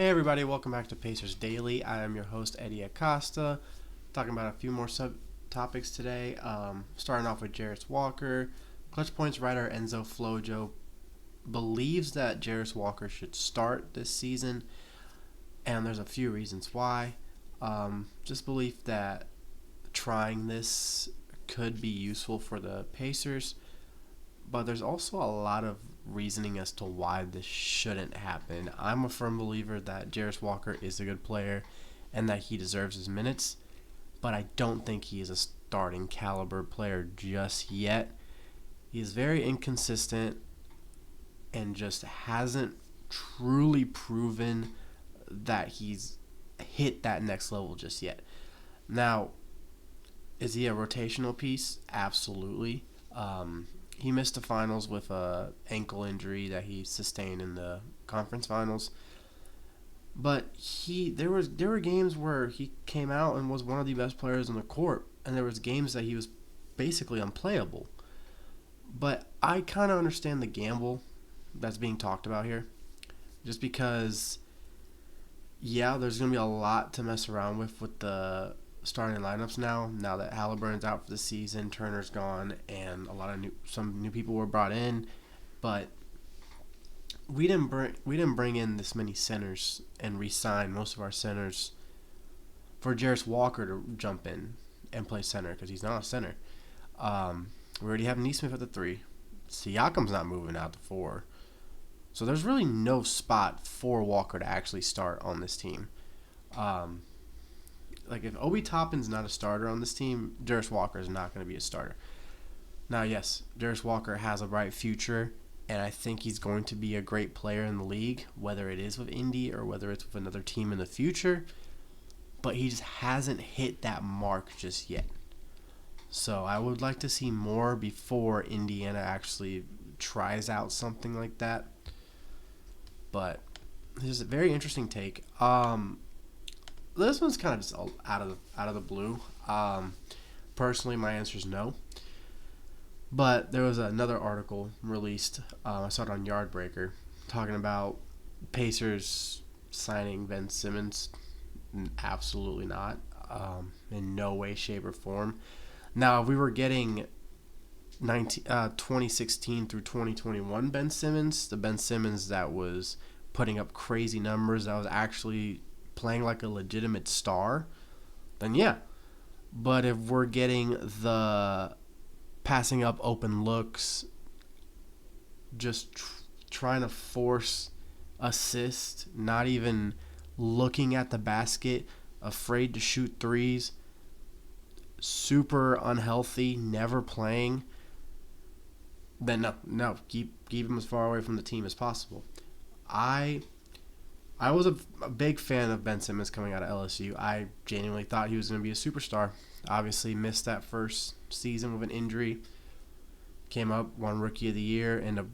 Hey everybody, welcome back to Pacers Daily. I am your host Hery Acosta. Talking about a few more topics today. Starting off with Jarace Walker. Clutch Points writer Enzo Flojo believes that Jarace Walker should start this season, and there's a few reasons why. Just belief that trying this could be useful for the Pacers, but there's also a lot of reasoning as to why this shouldn't happen. I'm a firm believer that Jarace Walker is a good player and that he deserves his minutes, but I don't think he is a starting caliber player just yet. He is very inconsistent and just hasn't truly proven that he's hit that next level just yet. Now, is he a rotational piece? Absolutely. He missed the finals with a ankle injury that he sustained in the conference finals. But there were games where he came out and was one of the best players on the court, and there was games that he was basically unplayable. But I kind of understand the gamble that's being talked about here, just because, yeah, there's going to be a lot to mess around with the starting lineups now that Halliburton's out for the season, Turner's gone, and some new people were brought in, but we didn't bring in this many centers and re-sign most of our centers for Jarace Walker to jump in and play center because he's not a center. We already have Nesmith at the 3. Siakam's not moving out to 4. So there's really no spot for Walker to actually start on this team. If Obi Toppin's not a starter on this team, Jarace Walker is not going to be a starter. Now, yes, Jarace Walker has a bright future, and I think he's going to be a great player in the league, whether it is with Indy or whether it's with another team in the future. But he just hasn't hit that mark just yet. So I would like to see more before Indiana actually tries out something like that. But this is a very interesting take. This one's kind of just out of the blue. Personally, my answer is no. But there was another article released. I saw it on Yardbreaker, talking about Pacers signing Ben Simmons. Absolutely not. In no way, shape, or form. Now, if we were getting 2016 through 2021 Ben Simmons, the Ben Simmons that was putting up crazy numbers, that was actually playing like a legitimate star, then yeah. But if we're getting the passing up open looks, just trying to force assist, not even looking at the basket, afraid to shoot threes, super unhealthy, never playing, then no, keep him as far away from the team as possible. I was a big fan of Ben Simmons coming out of LSU. I genuinely thought he was going to be a superstar. Obviously missed that first season with an injury. Came up, won Rookie of the Year, and a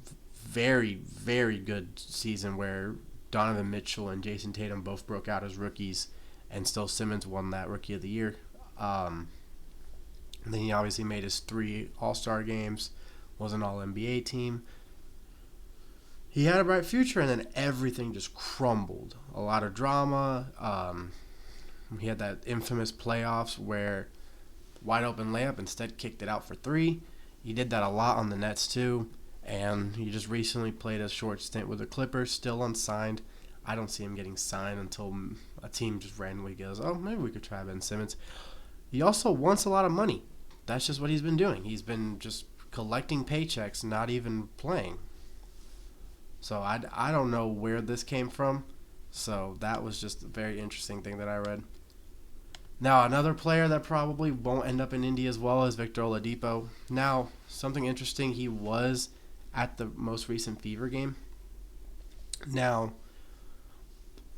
very, very good season where Donovan Mitchell and Jason Tatum both broke out as rookies, and still Simmons won that Rookie of the Year. And then he obviously made his 3 All-Star games, was an All-NBA team. He had a bright future, and then everything just crumbled. A lot of drama. He had that infamous playoffs where wide open layup, instead kicked it out for 3. He did that a lot on the Nets too, and he just recently played a short stint with the Clippers, still unsigned. I don't see him getting signed until a team just randomly goes, oh, maybe we could try Ben Simmons. He also wants a lot of money. That's just what he's been doing. He's been just collecting paychecks, not even playing. So I don't know where this came from. So that was just a very interesting thing that I read. Now, another player that probably won't end up in Indy as well is Victor Oladipo. Now, something interesting, he was at the most recent Fever game. Now,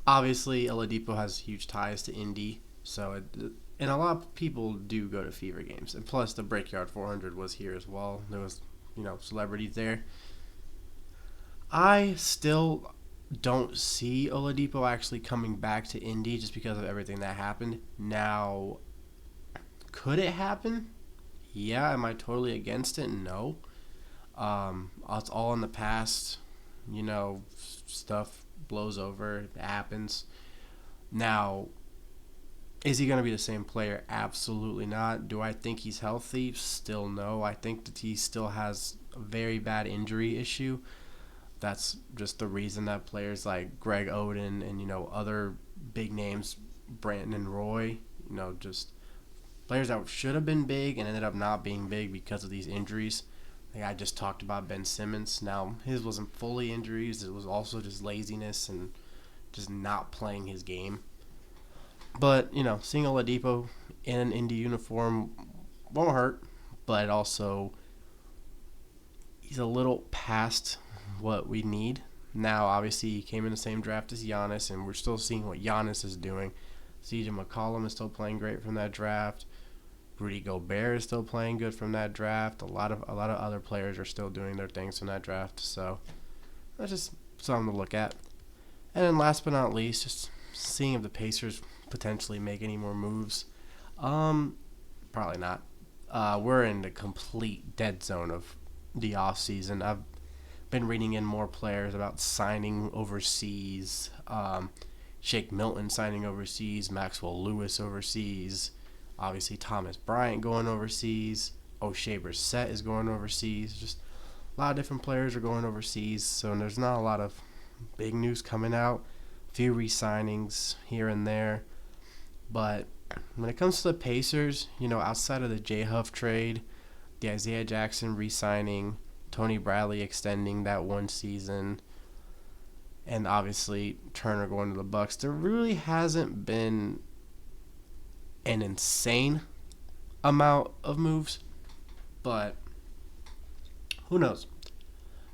obviously, Oladipo has huge ties to Indy. And a lot of people do go to Fever games. And plus, the Brickyard 400 was here as well. There was, celebrities there. I still don't see Oladipo actually coming back to Indy just because of everything that happened. Now, could it happen? Yeah. Am I totally against it? No. It's all in the past, stuff blows over. It happens. Now, is he going to be the same player? Absolutely not. Do I think he's healthy? Still no. I think that he still has a very bad injury issue. That's just the reason that players like Greg Oden and, other big names, Brandon and Roy, just players that should have been big and ended up not being big because of these injuries. Like I just talked about Ben Simmons. Now, his wasn't fully injuries. It was also just laziness and just not playing his game. But, seeing Oladipo in an Indy uniform won't hurt. But also, he's a little past what we need. Now, obviously, he came in the same draft as Giannis, and we're still seeing what Giannis is doing. CJ McCollum is still playing great from that draft. Rudy Gobert is still playing good from that draft. A lot of other players are still doing their things from that draft. So that's just something to look at. And then last but not least, just seeing if the Pacers potentially make any more moves. Probably not. We're in the complete dead zone of the off season. I've been reading in more players about signing overseas. Shake Milton signing overseas. Maxwell Lewis overseas. Obviously, Thomas Bryant going overseas. O'Shea Brissett is going overseas. Just a lot of different players are going overseas. So there's not a lot of big news coming out. A few re-signings here and there. But when it comes to the Pacers, outside of the J-Huff trade, the Isaiah Jackson re-signing, Tony Bradley extending that one season, and obviously Turner going to the Bucks, there really hasn't been an insane amount of moves, but who knows?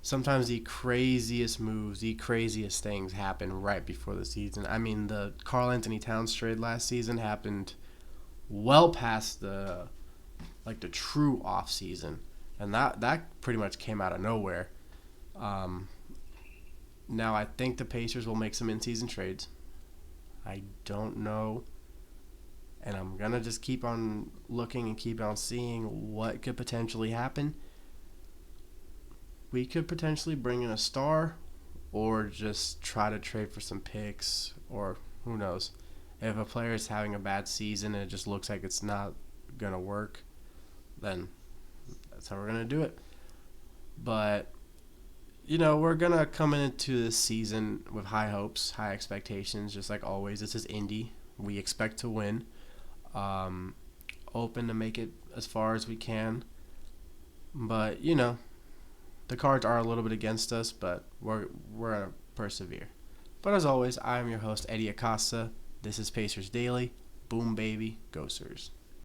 Sometimes the craziest moves, the craziest things happen right before the season. I mean, the Karl Anthony Towns trade last season happened well past the true off season, and that pretty much came out of nowhere. Now I think the Pacers will make some in-season trades. I don't know. And I'm going to just keep on looking and keep on seeing what could potentially happen. We could potentially bring in a star or just try to trade for some picks, or who knows. If a player is having a bad season and it just looks like it's not going to work, then that's how we're going to do it. But, we're going to come into this season with high hopes, high expectations, just like always. This is Indy. We expect to win. Open to make it as far as we can. But, the cards are a little bit against us, but we're going to persevere. But as always, I am your host, Hery Acosta. This is Pacers Daily. Boom, baby. Go, Sirs.